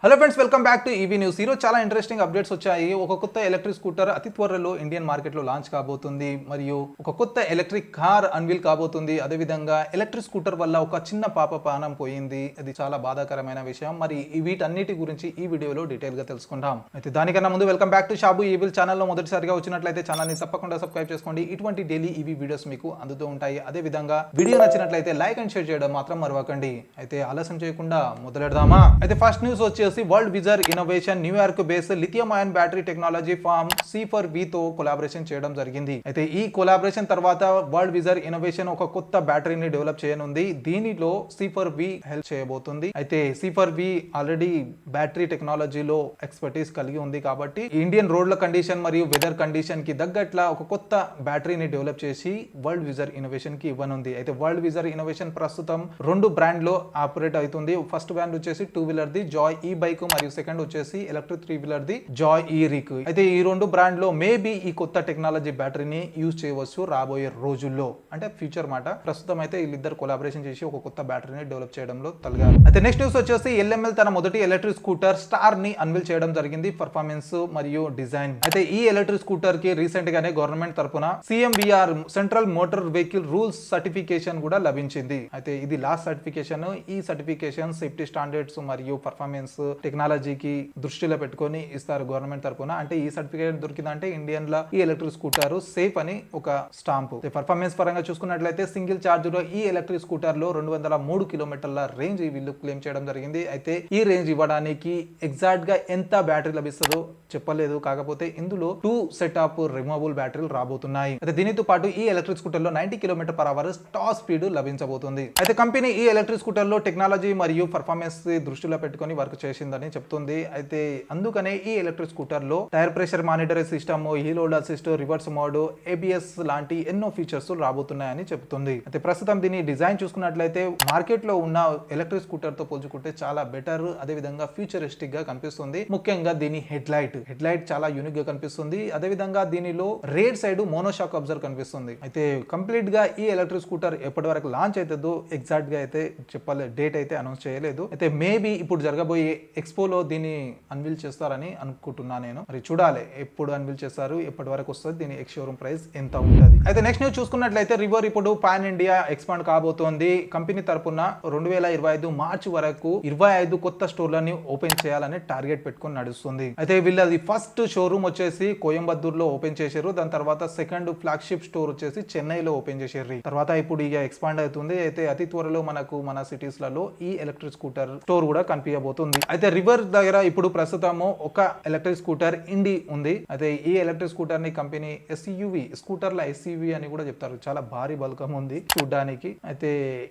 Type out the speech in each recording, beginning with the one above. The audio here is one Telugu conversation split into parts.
Hello friends, welcome back to EV news. ఈరోజు చాలా ఇంట్రెస్టింగ్ అప్డేట్స్ వచ్చాయి. ఒక కొత్త ఎలక్ట్రిక్ స్కూటర్ అతి త్వరలో ఇండియన్ మార్కెట్లో లాంచ్ కాబోతుంది. మరియు ఒక కొత్త ఎలక్ట్రిక్ కార్ అన్వీల్ కాబోతుంది. అదేవిధంగా ఎలక్ట్రిక్ స్కూటర్ వల్ల ఒక చిన్న పాప ప్రాణం పోయింది. అది చాలా బాధాకరమైన విషయం. మరి వీటన్నిటి గురించి ఈ వీడియోలో డీటెయిల్ గా తెలుసుకుందాం. అయితే దానికన్నా ముందు welcome back to Shabu evil ఛానల్లో మొదటిసారిగా వచ్చినట్లయితే ఛానల్ని తప్పకుండా సబ్స్క్రైబ్ చేసుకోండి. ఇటువంటి డైలీ ఈవీ వీడియోస్ మీకు అందుతూ ఉంటాయి. అదే విధంగా వీడియో నచ్చినట్లయితే లైక్ అండ్ షేర్ చేయడం మాత్రం మరవకండి. అయితే ఆలస్యం చేయకుండా మొదలెడదామా? అయితే ఫస్ట్ న్యూస్ వచ్చేసి వరల్డ్ విజర్ innovation New York based lithium ion battery technology firm C4V తో కొలాబరేషన్ చేయడం జరిగింది. అయితే ఈ కొలాబరేషన్ తర్వాత వరల్డ్ విజర్ ఇన్నోవేషన్ ఒక కొత్త బ్యాటరీని డెవలప్ చేయనుంది. దీనిలో C4V హెల్ప్ చేయబోతుంది. అయితే C4V ఆల్రెడీ బ్యాటరీ టెక్నాలజీలో ఎక్స్పర్టీస్ కలిగి ఉంది కాబట్టి ఇండియన్ రోడ్ల కండిషన్ మరియు వెదర్ కండిషన్ కి తగ్గట్ల ఒక కొత్త బ్యాటరీని డెవలప్ చేసి వరల్డ్ విజర్ ఇన్నోవేషన్ కి ఇవ్వనుంది. అయితే వరల్డ్ విజర్ ఇన్నోవేషన్ ప్రస్తుతం రెండు బ్రాండ్ లో ఆపరేట్ అవుతుంది. ఫస్ట్ బ్రాండ్ వచ్చేసి 2-వీలర్ ది జాయ్ ఈ బైక్ మరియు సెకండ్ వచ్చేసి ఎలక్ట్రిక్ 3-వీలర్ ది జాయ్ ఈ రిక్. అయితే ఈ రెండు బ్రాండ్ లో మేబీ ఈ కొత్త టెక్నాలజీ బ్యాటరీని యూజ్ చేయవచ్చు రాబోయే రోజుల్లో, అంటే ఫ్యూచర్ మాట. ప్రస్తుతం అయితే వీళ్ళిద్దరు కొలాబరేషన్ చేసి ఒక కొత్త బ్యాటరీని డెవలప్ చేయడంలో తలగారు. అయితే నెక్స్ట్ న్యూస్ వచ్చేసి LML తన మొదటి ఎలక్ట్రిక్ స్కూటర్ స్టార్ ని అన్వీల్ చేయడం జరిగింది. పర్ఫార్మెన్స్ మరియు డిజైన్. అయితే ఈ ఎలక్ట్రిక్ స్కూటర్ కి రీసెంట్ గానే గవర్నమెంట్ తరపున CMVR central motor vehicle rules certification కూడా లభించింది. అయితే ఇది లాస్ట్ సర్టిఫికేషన్. ఈ సర్టిఫికేషన్ సేఫ్టీ స్టాండర్డ్స్ మరియు పర్ఫార్మెన్స్ టెక్నాలజీకి దృష్టిలో పెట్టుకొని ఇస్తారు గవర్నమెంట్ తరపున. అంటే ఈ సర్టిఫికేట్ దొరికిందంటే ఇండియన్ లో ఈ ఎలక్ట్రిక్ స్కూటర్ సేఫ్ అని ఒక స్టాంప్. పర్ఫార్మెన్స్ పరంగా చూసుకున్నట్లయితే సింగిల్ చార్జ్ లో ఈ ఎలక్ట్రిక్ స్కూటర్ లో 203 కిలోమీటర్ల రేంజ్ వీళ్ళు క్లెయిమ్ చేయడం జరిగింది. అయితే ఈ రేంజ్ ఇవ్వడానికి ఎగ్జాక్ట్ గా ఎంత బ్యాటరీ లభిస్తుందో చెప్పలేదు. కాకపోతే ఇందులో 2 సెట్ ఆఫ్ రిమూవబుల్ బ్యాటరీలు రాబోతున్నాయి. అయితే దీనితో పాటు ఈ ఎలక్ట్రిక్ స్కూటర్ లో 90 km/h టాప్ స్పీడ్ లభించబోతుంది. అయితే కంపెనీ ఈ ఎలక్ట్రిక్ స్కూటర్ లో టెక్నాలజీ మరియు పర్ఫార్మెన్స్ దృష్టిలో పెట్టుకొని వర్క్ చేసిందని చెప్తుంది. అయితే అందుకనే ఈ ఎలక్ట్రిక్ స్కూటర్ లో tyre pressure monitoring system, hill hold assist, reverse mode, ABS లాంటి ఎన్నో ఫీచర్స్ రాబోతున్నాయని చెప్తుంది. అయితే ప్రస్తుతం దీని డిజైన్ చూసుకున్నట్లయితే మార్కెట్ లో ఉన్న ఎలక్ట్రిక్ స్కూటర్ తో పోల్చుకుంటే చాలా బెటర్, అదే విధంగా ఫ్యూచరిస్టిక్ గా కనిపిస్తుంది. ముఖ్యంగా దీని హెడ్ లైట్ చాలా యూనిక్ గా కనిపిస్తుంది. అదే విధంగా దీనిలో రేర్ సైడ్ మోనోషాక్ అబ్జర్వ్ కనిపిస్తుంది. అయితే కంప్లీట్ గా ఈ ఎలక్ట్రిక్ స్కూటర్ ఎప్పటి వరకు లాంచ్ అవుతుందో ఎగ్జాక్ట్ గా అయితే చెప్పలేదు, డేట్ అయితే అనౌన్స్ చేయలేదు. అయితే మేబీ ఇప్పుడు జరగబోయే ఎక్స్పోలో దీన్ని అన్వీల్ చేస్తారని అనుకుంటున్నా నేను. మరి చూడాలి ఎప్పుడు అన్వీల్ చేస్తారు, ఎప్పటి వరకు వస్తుంది, దీని ఎక్స్ షోరూమ్ ప్రైస్ ఎంత ఉంటుంది. అయితే నెక్స్ట్ న్యూస్ చూసుకున్నట్లయితే రివర్ ఇప్పుడు పాన్ ఇండియా ఎక్స్పాండ్ కాబోతోంది. కంపెనీ తరపున 2025 మార్చి వరకు 25 కొత్త స్టోర్లని ఓపెన్ చేయాలని టార్గెట్ పెట్టుకుని నడుస్తుంది. అయితే వీళ్ళది ఫస్ట్ షోరూమ్ వచ్చేసి కోయంబత్తూర్ లో ఓపెన్ చేశారు. దాని తర్వాత సెకండ్ ఫ్లాగ్షిప్ స్టోర్ వచ్చేసి చెన్నైలో ఓపెన్ చేశారు. తర్వాత ఇప్పుడు ఇక ఎక్స్పాండ్ అవుతుంది. అయితే అతి త్వరలో మనకు మన సిటీస్ లలో ఈ ఎలక్ట్రిక్ స్కూటర్ స్టోర్ కూడా కనిపించబోతుంది. అయితే రివర్ దగ్గర ఇప్పుడు ప్రస్తుతము ఒక ఎలక్ట్రిక్ స్కూటర్ ఇండి ఉంది. అయితే ఈ ఎలక్ట్రిక్ స్కూటర్ ని కంపెనీ SUV స్కూటర్ల SUV అని కూడా చెప్తారు. చాలా భారీ బల్కం ఉంది చూడడానికి. అయితే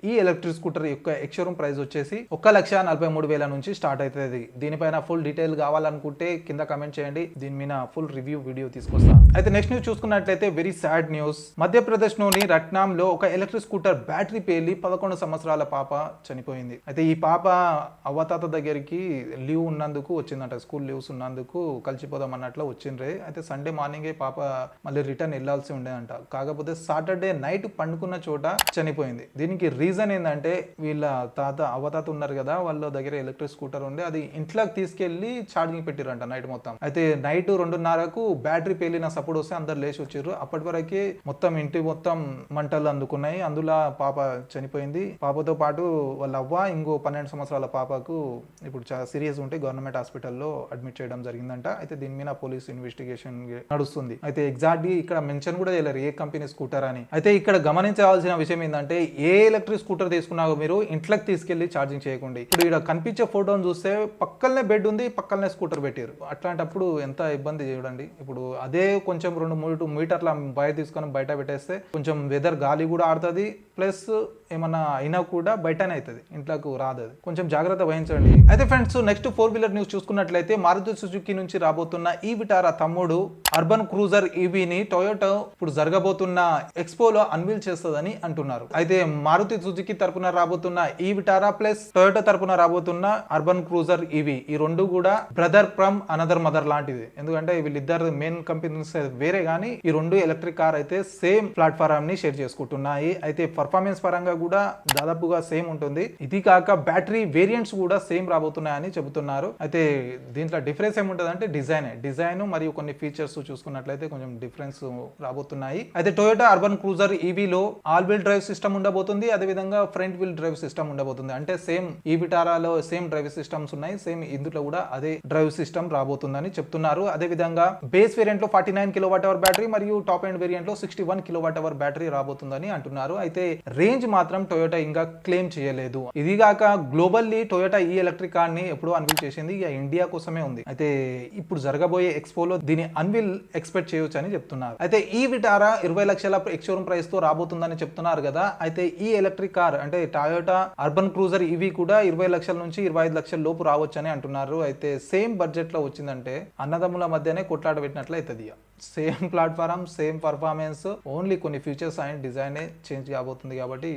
ఈ ఎలక్ట్రిక్ స్కూటర్ యొక్క ఎక్స్షోరూమ్ ప్రైస్ వచ్చేసి 1,43,000 నుంచి స్టార్ట్ అవుతుంది. దీనిపైన ఫుల్ డీటెయిల్ కావాలనుకుంటే కింద కమెంట్ చేయండి, దీని మీద ఫుల్ రివ్యూ వీడియో తీసుకొస్తాను. అయితే నెక్స్ట్ న్యూస్ చూసుకున్నట్లయితే వెరీ సాడ్ న్యూస్. మధ్యప్రదేశ్ లోని రట్నాంలో ఒక ఎలక్ట్రిక్ స్కూటర్ బ్యాటరీ పేలి 11 సంవత్సరాల పాప చనిపోయింది. అయితే ఈ పాప అవ్వతాత దగ్గరికి లీవ్ ఉన్నందుకు వచ్చిందంట, స్కూల్ లీవ్స్ ఉన్నందుకు కలిసిపోదాం అన్నట్లు వచ్చిండ్రే. అయితే సండే మార్నింగే పాప మళ్ళీ రిటర్న్ వెళ్లాల్సి ఉండేదంట. కాకపోతే సాటర్డే నైట్ పండుకున్న చోట చనిపోయింది. దీనికి రీజన్ ఏంటంటే వీళ్ళ అవ్వతాత ఉన్నారు కదా, వాళ్ళ దగ్గర ఎలక్ట్రిక్ స్కూటర్ ఉండే, అది ఇంట్లోకి తీసుకెళ్లి ఛార్జింగ్ పెట్టిరంట నైట్ మొత్తం. అయితే నైట్ 2:30కు బ్యాటరీ పేలిన సపోర్ట్ వస్తే అందరు లేచి వచ్చారు. అప్పటి వరకే మొత్తం ఇంటి మొత్తం మంటలు అందుకున్నాయి. అందులో పాప చనిపోయింది. పాపతో పాటు వాళ్ళ అవ్వ ఇంకో 12 సంవత్సరాల పాపకు ఇప్పుడు చాలా సీరియస్ ఉంటే గవర్నమెంట్ హాస్పిటల్లో అడ్మిట్ చేయడం జరిగిందంట. అయితే దీని మీద పోలీస్ ఇన్వెస్టిగేషన్ నడుస్తుంది. అయితే ఎగ్జాక్ట్లీ ఇక్కడ మెన్షన్ కూడా చేయలేరు ఏ కంపెనీ స్కూటర్ అని. అయితే ఇక్కడ గమనించాల్సిన విషయం ఏంటంటే ఏ ఎలక్ట్రిక్ స్కూటర్ తీసుకున్నా మీరు ఇంట్లోకి తీసుకెళ్లి ఛార్జింగ్ చేయకండి. ఇప్పుడు ఇక్కడ కనిపించే ఫోటోను చూస్తే పక్కనే బెడ్ ఉంది, పక్కనే స్కూటర్ పెట్టారు. అట్లాంటప్పుడు ఎంత ఇబ్బంది చూడండి. ఇప్పుడు అదే కొంచెం 2-3 మీటర్ల బయట తీసుకొని బయట పెట్టేస్తే కొంచెం వెదర్ గాలి కూడా ఆడుతుంది, ప్లస్ ఏమన్నా అయినా కూడా బయటనే అవుతుంది, ఇంట్లోకి రాదు. అది కొంచెం జాగ్రత్త వహించండి. అయితే ఫ్రెండ్స్ నెక్స్ట్ 4-వీలర్ న్యూస్ చూసుకున్నట్లయితే మారుతి సుజుకి నుంచి రాబోతున్న ఈ విటారా తమ్ముడు అర్బన్ క్రూజర్ EVని టొయోటా ఇప్పుడు జరగబోతున్న ఎక్స్పోలో అన్వీల్ చేస్తుందని అంటున్నారు. అయితే మారుతి సుజుకి తరపున రాబోతున్న ఈ విటారా ప్లస్ టొయోటా తరపున రాబోతున్న అర్బన్ క్రూజర్ EV ఈ రెండు కూడా బ్రదర్ ఫ్రమ్ అనదర్ మదర్ లాంటిది. ఎందుకంటే వీళ్ళిద్దరు మెయిన్ కంపెనీస్ వేరే, కానీ ఈ రెండు ఎలక్ట్రిక్ కార్ అయితే సేమ్ ప్లాట్ఫామ్ ని షేర్ చేసుకుంటున్నాయి. అయితే పర్ఫార్మెన్స్ పరంగా కూడా దాదాపుగా సేమ్ ఉంటుంది. ఇది కాక బ్యాటరీ వేరియంట్స్ కూడా సేమ్ రాబోతున్నాయని చెబుతున్నారు. అయితే దీంట్లో డిఫరెన్స్ ఏముంటుంది అంటే డిజైన్ మరియు కొన్ని ఫీచర్స్ చూసుకున్నట్లయితే కొంచెం డిఫరెన్స్ రాబోతున్నాయి. అయితే టొయోటా అర్బన్ క్రూజర్ ఈవీలో ఆల్ వీల్ డ్రైవ్ సిస్టమ్ ఉండబోతుంది. అదేవిధంగా ఫ్రంట్ వీల్ డ్రైవ్ సిస్టమ్ ఉండబోతుంది. అంటే సేమ్ ఈ విటారాలో సేమ్ డ్రైవ్ సిస్టమ్స్ ఉన్నాయి, సేమ్ ఇందులో కూడా అదే డ్రైవ్ సిస్టమ్ రాబోతుందని చెప్తున్నారు. అదేవిధంగా బేస్ వేరియంట్ లో 49 kWh బ్యాటరీ మరియు టాప్ ఎండ్ వేరియంట్ లో 61 kWh బ్యాటరీ రాబోతుందని అంటున్నారు. అయితే రేంజ్ మాత్రం టొయోటా ఇంకా క్లెయిమ్ చేయలేదు. ఇది కాక గ్లోబల్లీ టొయోటా ఈ ఎలక్ట్రిక్ కార్ ని ఎప్పుడో అన్వీల్ చేసింది, ఇక ఇండియా కోసమే ఉంది. అయితే ఇప్పుడు జరగబోయే ఎక్స్పోలో దీని అన్వీల్ ఎక్స్పెక్ట్ చేయొచ్చు అని చెప్తున్నారు. అయితే ఈ విటారా 20 లక్షల ఎక్స్ షోరూమ్ ప్రైస్ తో రాబోతుందని చెప్తున్నారు కదా. అయితే ఈ ఎలక్ట్రిక్ కార్ అంటే టొయోటా అర్బన్ క్రూజర్ ఇవి కూడా 20 లక్షల నుంచి 25 లక్షల లోపు రావచ్చని అంటున్నారు. అయితే సేమ్ బడ్జెట్ లో వచ్చిందంటే అన్నదమ్ముల మధ్యనే కొట్లాట పెట్టినట్లు అవుతుంది. Same platform, same performance, only కొన్ని ఫీచర్స్ అండ్ డిజైన్ చేంజ్ కాబోతుంది. కాబట్టి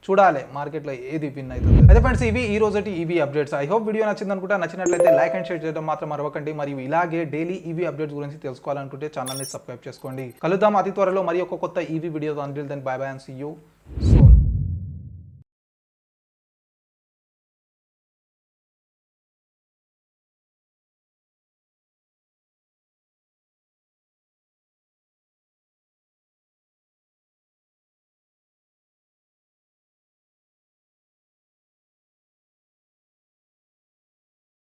చూడాలి మార్కెట్లో ఏది విన్ అవుతుంది. అయితే ఫ్రెండ్స్, ఇవి ఈ రోజు EV updates. I hope video నచ్చింది అనుకుంటా. నచ్చినట్లయితే లైక్ అండ్ షేర్ చేయడం మాత్రం మరవకండి. మరియు ఇలాగే డైలీ ఈవీ అప్డేట్స్ గురించి తెలుసుకోవాలనుకుంటే ఛానల్ని సబ్స్క్రైబ్ చేసుకోండి. కలుద్దాం అతి త్వరలో మరి ఒక కొత్త EV video. Until then bye bye and see you.